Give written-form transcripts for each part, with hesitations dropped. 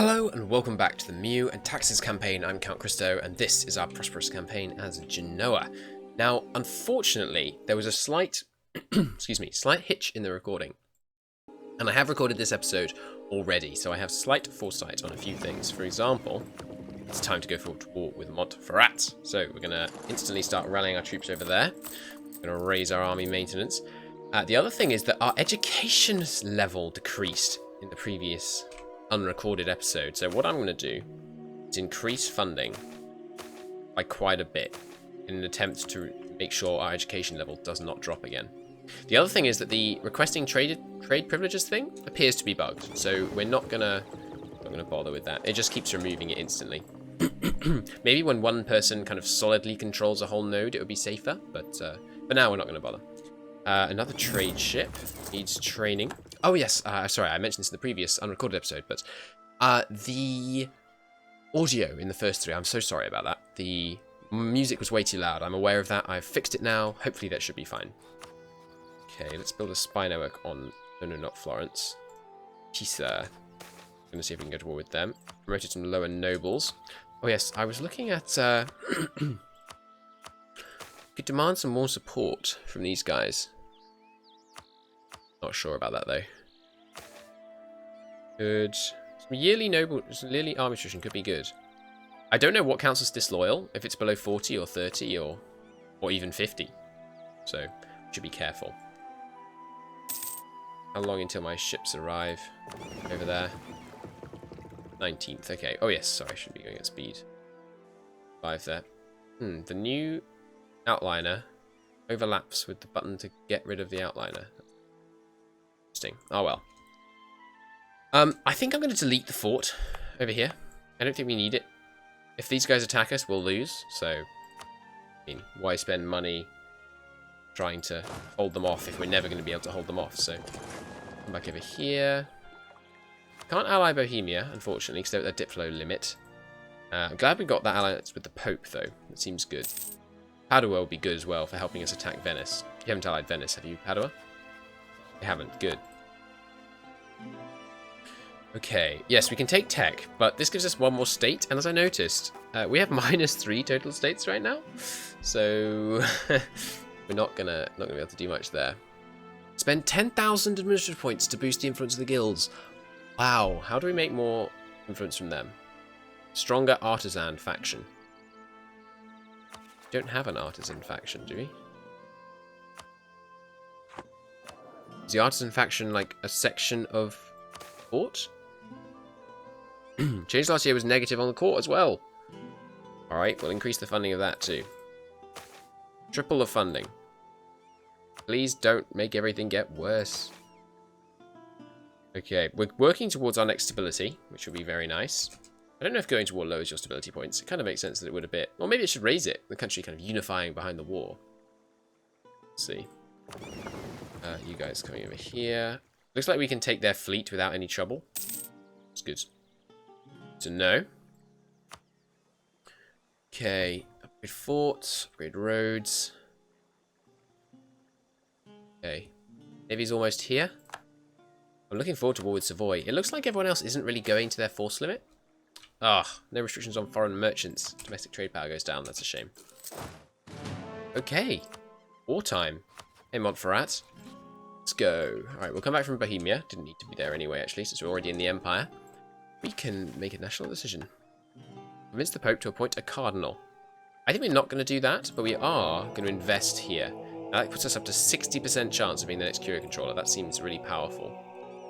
Hello and welcome back to the MEIOU Taxes campaign. I'm Count Christo and this is our prosperous campaign as Genoa. Now, unfortunately, there was a slight hitch in the recording. And I have recorded this episode already, so I have slight foresight on a few things. For example, it's time to go forward to war with Montferrat. So we're going to instantly start rallying our troops over there. We're going to raise our army maintenance. The other thing is that our education level decreased in the previous unrecorded episode. So what I'm going to do is increase funding by quite a bit in an attempt to make sure our education level does not drop again. The other thing is that the requesting trade privileges thing appears to be bugged, so we're not gonna bother with that. It just keeps removing it instantly. Maybe when one person kind of solidly controls a whole node, it would be safer, but for now we're not gonna bother. Another trade ship needs training. Oh yes, sorry, I mentioned this in the previous unrecorded episode, but the audio in the first three, I'm so sorry about that. The music was way too loud. I'm aware of that. I've fixed it now. Hopefully that should be fine. Okay, let's build a spy network on... No, not Florence. Pisa. I'm going to see if we can go to war with them. Promoted some lower nobles. Oh yes, I was looking at... could demand some more support from these guys. Not sure about that though. Good. Some yearly army attrition could be good. I don't know what counts as disloyal, if it's below 40 or 30 or even 50. So, should be careful. How long until my ships arrive over there? 19th, okay. Oh yes, sorry, I shouldn't be going at speed. 5 there. The new outliner overlaps with the button to get rid of the outliner. Interesting. Oh well. I think I'm going to delete the fort over here. I don't think we need it. If these guys attack us, we'll lose. So, I mean, why spend money trying to hold them off if we're never going to be able to hold them off? So, come back over here. Can't ally Bohemia, unfortunately, because they're at their dip flow limit. I'm glad we got that alliance with the Pope, though. That seems good. Padua will be good as well for helping us attack Venice. You haven't allied Venice, have you, Padua? You haven't. Good. Okay. Yes, we can take tech, but this gives us one more state, and as I noticed, we have -3 total states right now. So we're not gonna be able to do much there. Spend 10,000 administrative points to boost the influence of the guilds. Wow. How do we make more influence from them? Stronger artisan faction. We don't have an artisan faction, do we? Is the artisan faction like a section of court? Change last year was negative on the court as well. Alright, we'll increase the funding of that too. Triple the funding. Please don't make everything get worse. Okay, we're working towards our next stability, which will be very nice. I don't know if going to war lowers your stability points. It kind of makes sense that it would a bit. Or maybe it should raise it. The country kind of unifying behind the war. Let's see. You guys coming over here. Looks like we can take their fleet without any trouble. It's good to know. Okay. Upgrade forts. Upgrade roads. Okay. Navy's almost here. I'm looking forward to war with Savoy. It looks like everyone else isn't really going to their force limit. No restrictions on foreign merchants. Domestic trade power goes down. That's a shame. Okay. Wartime. Hey, Montferrat. Let's go. Alright, we'll come back from Bohemia. Didn't need to be there anyway, actually, since we're already in the Empire. We can make a national decision. Convince the Pope to appoint a cardinal. I think we're not going to do that, but we are going to invest here. Now, that puts us up to 60% chance of being the next Curia controller. That seems really powerful.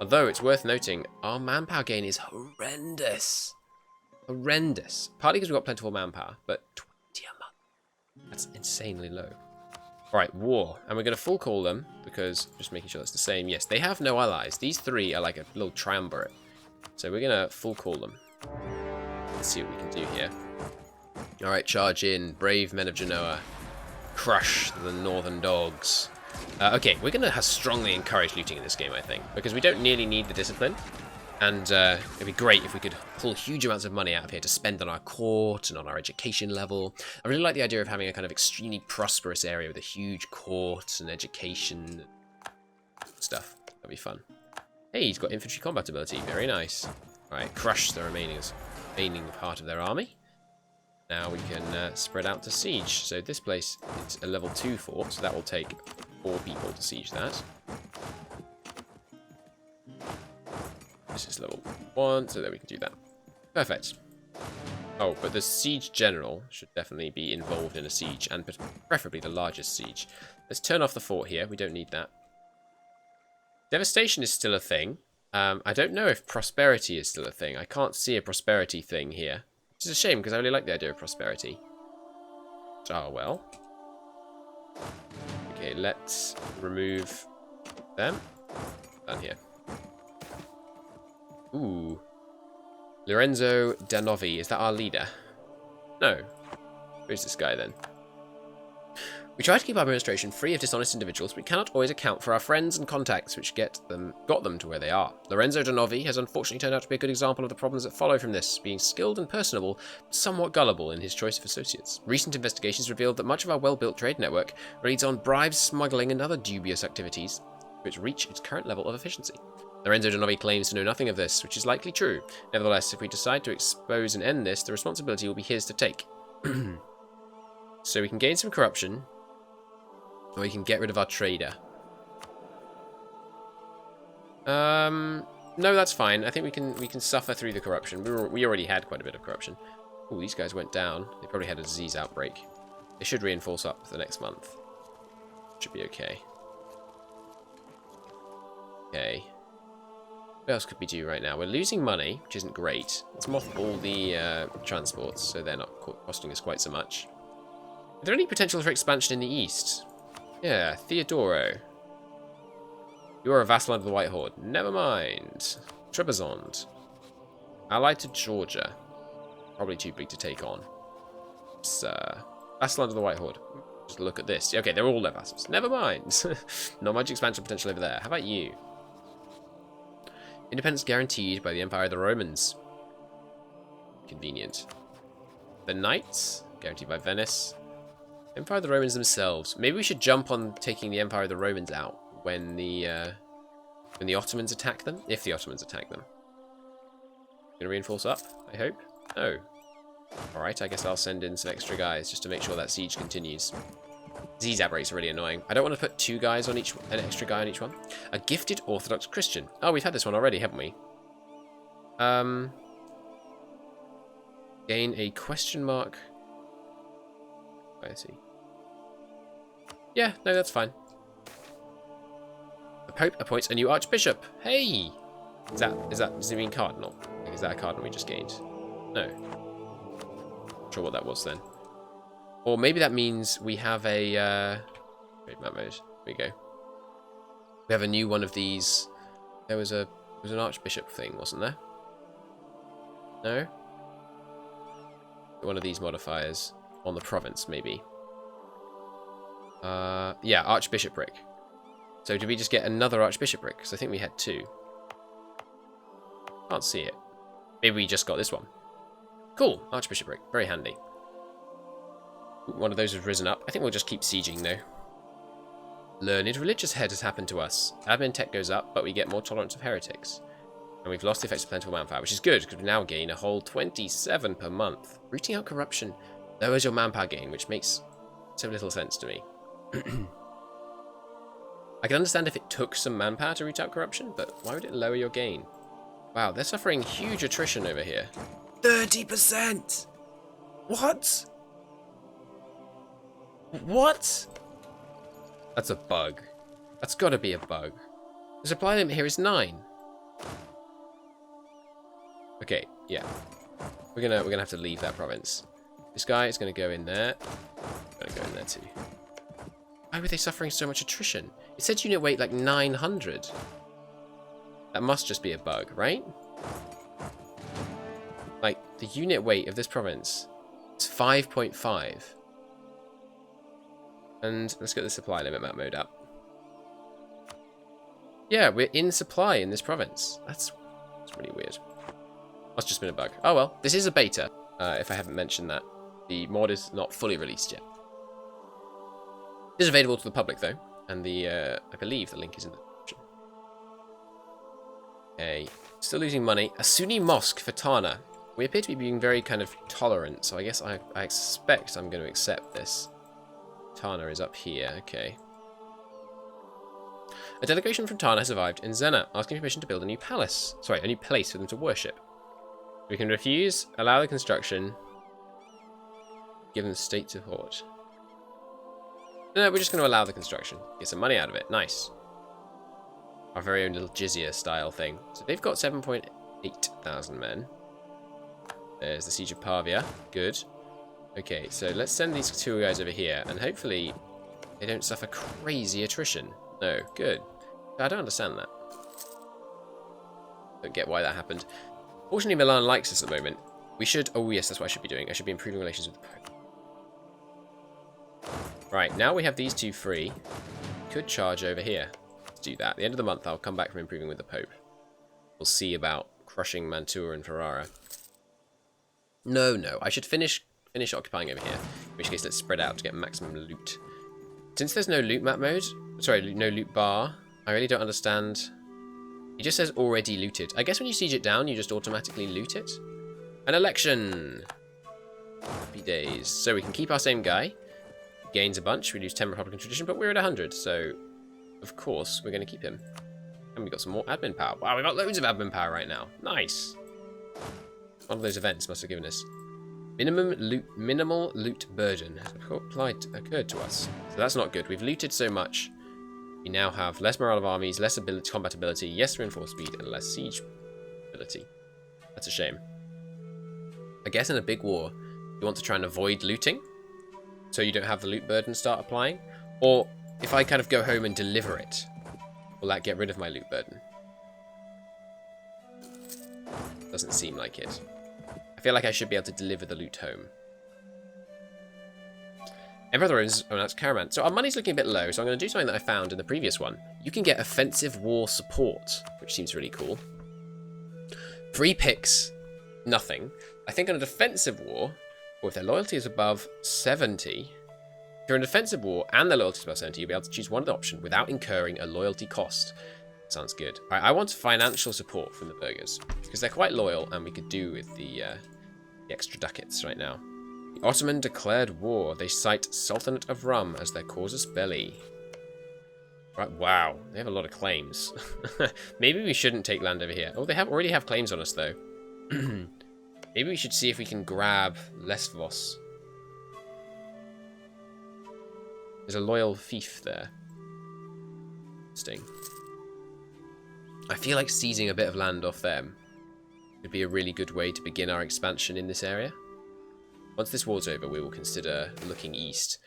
Although, it's worth noting, our manpower gain is horrendous. Horrendous. Partly because we've got plentiful manpower, but 20 a month. That's insanely low. Alright, war. And we're going to full call them, because just making sure that's the same. Yes, they have no allies. These three are like a little triumvirate. So we're going to full call them. Let's see what we can do here. Alright, charge in. Brave men of Genoa. Crush the northern dogs. Okay, we're going to strongly encourage looting in this game, I think. Because we don't nearly need the discipline. And it'd be great if we could pull huge amounts of money out of here to spend on our court and on our education level. I really like the idea of having a kind of extremely prosperous area with a huge court and education stuff. That'd be fun. Hey, he's got infantry combat ability. Very nice. Alright, crush the remaining part of their army. Now we can spread out to siege. So this place is a level 2 fort, so that will take 4 people to siege that. This is level 1, so there we can do that. Perfect. Oh, but the siege general should definitely be involved in a siege, and preferably the largest siege. Let's turn off the fort here. We don't need that. Devastation is still a thing. I don't know if prosperity is still a thing. I can't see a prosperity thing here. Which is a shame, because I really like the idea of prosperity. Oh, well. Okay, let's remove them. Down here. Ooh. Lorenzo Danovi. Is that our leader? No. Who's this guy, then? We try to keep our administration free of dishonest individuals, but we cannot always account for our friends and contacts which got them to where they are. Lorenzo Danovi has unfortunately turned out to be a good example of the problems that follow from this, being skilled and personable, but somewhat gullible in his choice of associates. Recent investigations revealed that much of our well-built trade network relies on bribes, smuggling, and other dubious activities which reach its current level of efficiency. Lorenzo Danovi claims to know nothing of this, which is likely true. Nevertheless, if we decide to expose and end this, the responsibility will be his to take. So we can gain some corruption, or we can get rid of our trader. No, that's fine. I think we can suffer through the corruption. We already had quite a bit of corruption. Oh, these guys went down. They probably had a disease outbreak. They should reinforce up the next month. Should be okay. Okay. What else could we do right now? We're losing money, which isn't great. Let's mothball the transports, so they're not costing us quite so much. Is there any potential for expansion in the east? Yeah, Theodoro. You are a vassal under the White Horde. Never mind. Trebizond. Allied to Georgia. Probably too big to take on. Vassal under the White Horde. Just look at this. Okay, they're all their vassals. Never mind. Not much expansion potential over there. How about you? Independence guaranteed by the Empire of the Romans. Convenient. The Knights. Guaranteed by Venice. Empire of the Romans themselves. Maybe we should jump on taking the Empire of the Romans out when the Ottomans attack them. If the Ottomans attack them. Gonna reinforce up, I hope. No. Alright, I guess I'll send in some extra guys just to make sure that siege continues. Disease outbreaks are really annoying. I don't want to put an extra guy on each one. A gifted Orthodox Christian. Oh, we've had this one already, haven't we? Gain a question mark. I see. Yeah, no, that's fine. The Pope appoints a new Archbishop. Hey! Does it mean Cardinal? Like, is that a Cardinal we just gained? No. Not sure what that was then. Or maybe that means we have a... Wait, map mode. Here we go. We have a new one of these. There was an Archbishop thing, wasn't there? No? One of these modifiers. On the province, maybe. Yeah, Archbishopric. So did we just get another Archbishopric? Because I think we had 2. Can't see it. Maybe we just got this one. Cool, Archbishopric. Very handy. One of those has risen up. I think we'll just keep sieging, though. Learned religious head has happened to us. Admin tech goes up, but we get more tolerance of heretics. And we've lost the effects of plentiful manpower, which is good, because we now gain a whole 27 per month. Rooting out corruption lowers your manpower gain, which makes so little sense to me. I can understand if it took some manpower to root out corruption, but why would it lower your gain? Wow, they're suffering huge attrition over here. 30%! What? What? That's a bug. That's got to be a bug. The supply limit here is 9. Okay, yeah. We're gonna have to leave that province. This guy is gonna go in there. I'm gonna go in there too. Why were they suffering so much attrition? It said unit weight like 900. That must just be a bug, right? Like, the unit weight of this province is 5.5. And let's get the supply limit map mode up. Yeah, we're in supply in this province. That's really weird. Must just been a bug. Oh well, this is a beta, if I haven't mentioned that. The mod is not fully released yet. It is available to the public though, and I believe the link is in the description. Okay, Still losing money. A Sunni mosque for Tana. We appear to be being very kind of tolerant, so I guess I expect I'm going to accept this. Tana is up here, okay. A delegation from Tana has arrived in Zena, asking permission to build a new palace. Sorry, a new place for them to worship. We can refuse, allow the construction, give them state support. No, we're just going to allow the construction. Get some money out of it. Nice. Our very own little jizya style thing. So they've got 7.8 thousand men. There's the Siege of Pavia. Good. Okay, so let's send these two guys over here, and hopefully they don't suffer crazy attrition. No, good. I don't understand that. Don't get why that happened. Fortunately, Milan likes us at the moment. We should... Oh, yes, that's what I should be doing. I should be improving relations with the Pope. Right, now we have these two free. Could charge over here. Let's do that. At the end of the month, I'll come back from improving with the Pope. We'll see about crushing Mantua and Ferrara. No, I should finish occupying over here. In which case, let's spread out to get maximum loot. Since there's no loot map mode... Sorry, no loot bar, I really don't understand... It just says already looted. I guess when you siege it down, you just automatically loot it. An election! Happy days. So we can keep our same guy. Gains a bunch. We lose 10 Republican tradition, but we're at 100. So, of course, we're going to keep him. And we've got some more admin power. Wow, we've got loads of admin power right now. Nice. One of those events must have given us. Minimal loot burden has occurred to us. So that's not good. We've looted so much. We now have less morale of armies, less combat ability, yes reinforced speed, and less siege ability. That's a shame. I guess in a big war, you want to try and avoid looting, so you don't have the loot burden start applying. Or if I kind of go home and deliver it, will that get rid of my loot burden? Doesn't seem like it. I feel like I should be able to deliver the loot home. Emperor is... Oh, that's Caraman. So our money's looking a bit low, so I'm going to do something that I found in the previous one. You can get offensive war support, which seems really cool. Free picks, nothing. I think on a defensive war, or if their loyalty is above 70, if you're in a defensive war and their loyalty is above 70, you'll be able to choose one of the options without incurring a loyalty cost. Sounds good. All right, I want financial support from the burghers, because they're quite loyal, and we could do with the extra ducats right now. The Ottoman declared war. They cite Sultanate of Rum as their casus belli. Right, wow, they have a lot of claims. Maybe we shouldn't take land over here. Oh, they already have claims on us, though. Maybe we should see if we can grab Lesvos. There's a loyal fief there. Interesting. I feel like seizing a bit of land off them would be a really good way to begin our expansion in this area. Once this war's over, we will consider looking east.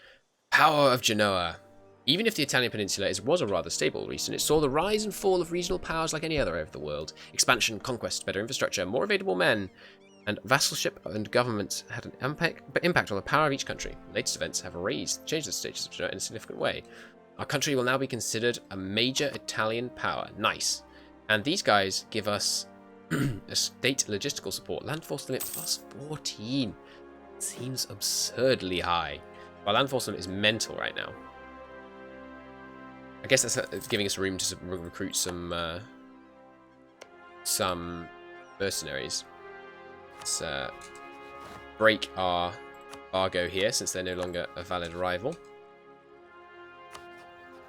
Power of Genoa. Even if the Italian peninsula was a rather stable region, it saw the rise and fall of regional powers like any other area of the world. Expansion, conquest, better infrastructure, more available men, and vassalship and governments had an impact on the power of each country. The latest events have changed the status of Genoa in a significant way. Our country will now be considered a major Italian power. Nice. And these guys give us a state logistical support. Land force limit plus 14. Seems absurdly high. Our land force limit is mental right now. I guess that's giving us room to recruit some mercenaries. Let's break our embargo here, since they're no longer a valid rival.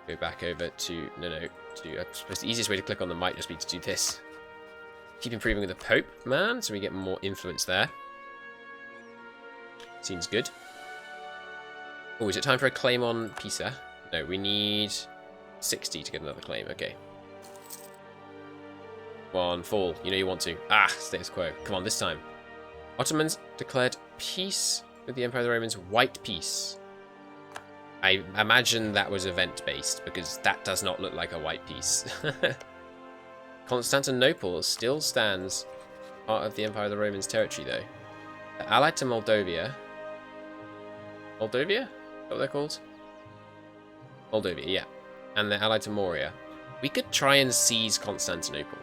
Go back over to... I suppose the easiest way to click on them might just be to do this. Keep improving with the Pope, man, so we get more influence there. Seems good. Oh, is it time for a claim on Pisa? No, we need 60 to get another claim. Okay. Come on, fall. You know you want to. Ah, status quo. Come on, this time. Ottomans declared peace with the Empire of the Romans. White peace. I imagine that was event-based, because that does not look like a white peace. Constantinople still stands part of the Empire of the Romans territory, though. They're allied to Moldavia. Moldavia? Is that what they're called? Moldavia, yeah. And they're allied to Moria. We could try and seize Constantinople.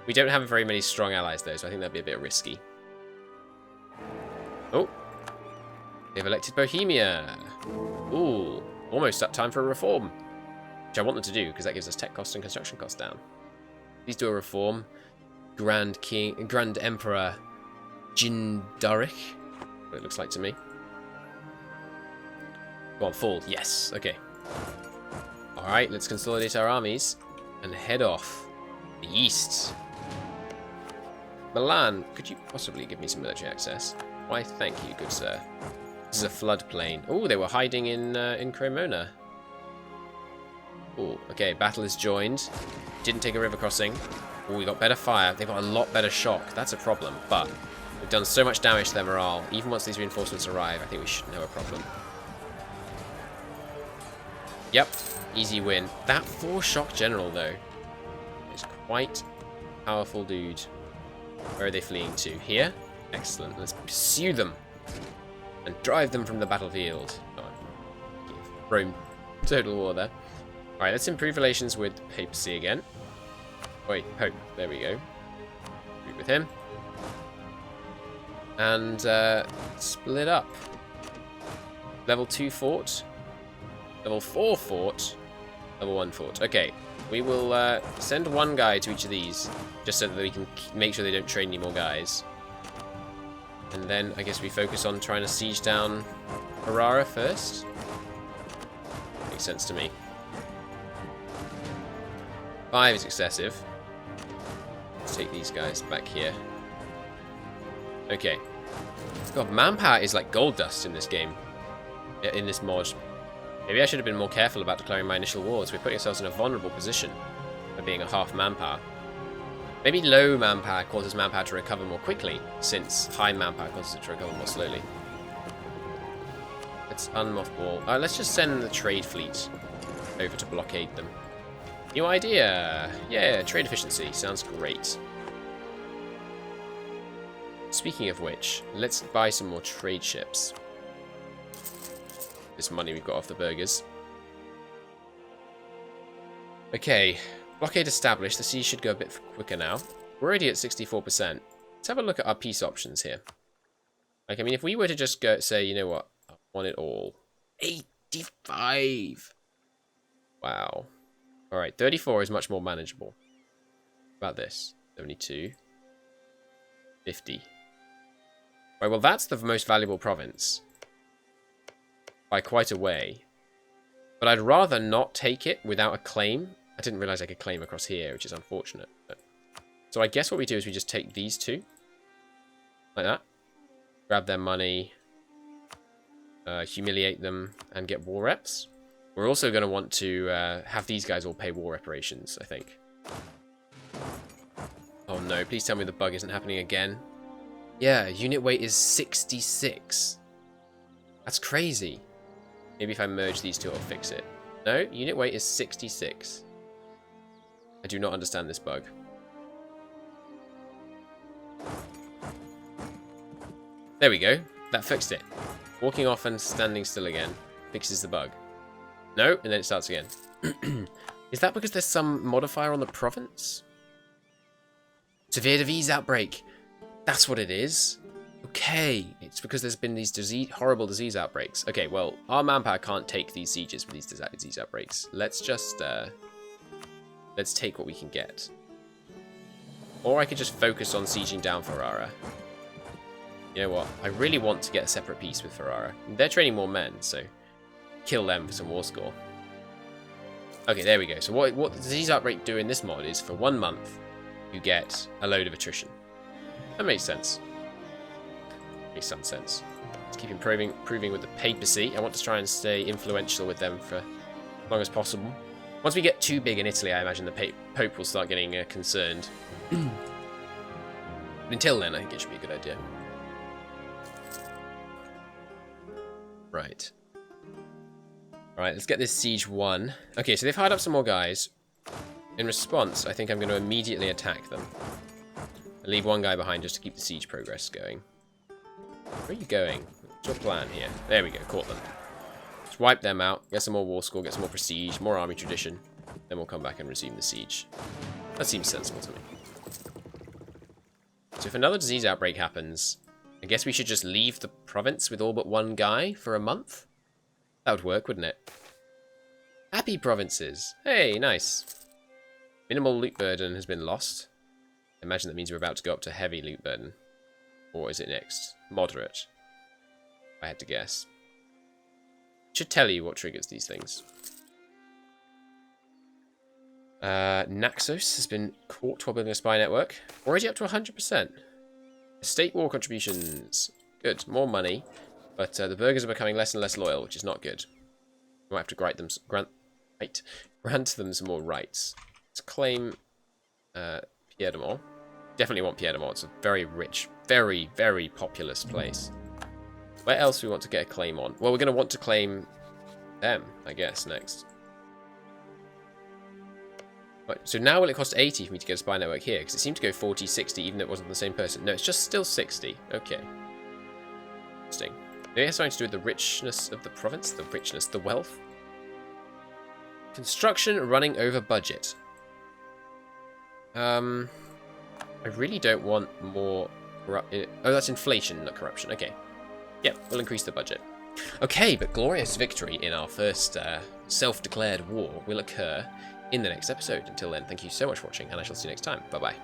We don't have very many strong allies, though, so I think that'd be a bit risky. Oh. They've elected Bohemia. Ooh. Almost up time for a reform. Which I want them to do, because that gives us tech costs and construction costs down. Please do a reform. Grand Emperor Jindarich. What it looks like to me. Go on, fall. Yes. Okay. Alright, let's consolidate our armies and head off the east. Milan, could you possibly give me some military access? Why, thank you, good sir. This is a floodplain. Oh, they were hiding in Cremona. Oh, okay, battle is joined. Didn't take a river crossing. Oh, we got better fire. They've got a lot better shock. That's a problem, but we've done so much damage to their morale. Even once these reinforcements arrive, I think we shouldn't have a problem. Yep, easy win. That 4-shock general, though, is quite a powerful dude. Where are they fleeing to? Here? Excellent. Let's pursue them and drive them from the battlefield. Oh, Rome, total war there. Alright, let's improve relations with Papacy again. Wait, Pope. There we go. Agree with him. And split up. Level 2 fort. Level 4 fort. Level 1 fort. Okay. We will send one guy to each of these, just so that we can make sure they don't train any more guys. And then I guess we focus on trying to siege down Ferrara first. Makes sense to me. 5 is excessive. Let's take these guys back here. Okay. God, manpower is like gold dust in this game. In this mod. Maybe I should have been more careful about declaring my initial wars. We're putting ourselves in a vulnerable position by being a half manpower. Maybe low manpower causes manpower to recover more quickly, since high manpower causes it to recover more slowly. Let's unmothball. Let's just send the trade fleet over to blockade them. New idea! Yeah, trade efficiency. Sounds great. Speaking of which, let's buy some more trade ships. This money we've got off the burgers. Okay, blockade established. The siege should go a bit quicker now. We're already at 64%. Let's have a look at our peace options here. Like, I mean, if we were to just go say, you know what, I want it all. 85! Wow. Alright, 34 is much more manageable. How about this? 72. 50. Right, well, that's the most valuable province. By quite a way. But I'd rather not take it without a claim. I didn't realize I could claim across here, which is unfortunate. But... So I guess what we do is we just take these two. Like that. Grab their money. Humiliate them and get war reps. We're also going to want to have these guys all pay war reparations, I think. Oh no, please tell me the bug isn't happening again. Yeah, unit weight is 66. That's crazy. Maybe if I merge these two, it'll fix it. No, unit weight is 66. I do not understand this bug. There we go. That fixed it. Walking off and standing still again fixes the bug. No, and then it starts again. Is that because there's some modifier on the province? Severe disease outbreak. That's what it is. Okay, it's because there's been these horrible disease outbreaks. Okay, well, our manpower can't take these sieges with these disease outbreaks. Let's just, let's take what we can get. Or I could just focus on sieging down Ferrara. You know what? I really want to get a separate peace with Ferrara. They're training more men, so kill them for some war score. Okay, there we go. So what the disease outbreak do in this mod is for 1 month, you get a load of attrition. That makes sense. Makes some sense. Let's keep improving with the papacy. I want to try and stay influential with them for as long as possible. Once we get too big in Italy, I imagine the Pope will start getting concerned. But until then, I think it should be a good idea. Right. Alright, let's get this siege won. Okay, so they've hired up some more guys. In response, I think I'm going to immediately attack them. And leave one guy behind just to keep the siege progress going. Where are you going? What's your plan here? There we go, caught them. Just wipe them out, get some more war score, get some more prestige, more army tradition. Then we'll come back and resume the siege. That seems sensible to me. So if another disease outbreak happens, I guess we should just leave the province with all but one guy for a month? That would work, wouldn't it? Happy provinces. Hey, nice. Minimal loot burden has been lost. I imagine that means we're about to go up to heavy loot burden. Or is it next? Moderate. I had to guess. Should tell you what triggers these things. Naxos has been caught while building a spy network. Already up to 100%. Estate war contributions. Good. More money. But the burghers are becoming less and less loyal, which is not good. We might have to grant them some more rights. Let's claim Piedmont. Definitely want Piedmont. It's a very rich, very, very populous place. Where else do we want to get a claim on? Well, we're going to want to claim them, I guess, next. Right, so now will it cost 80 for me to get a spy network here? Because it seemed to go 40, 60, even though it wasn't the same person. No, it's just still 60. Okay. Interesting. Maybe it has something to do with the richness of the province? The richness, the wealth? Construction running over budget. I really don't want more... Oh, that's inflation, not corruption. Okay. Yep, we'll increase the budget. Okay, but glorious victory in our first self-declared war will occur in the next episode. Until then, thank you so much for watching, and I shall see you next time. Bye-bye.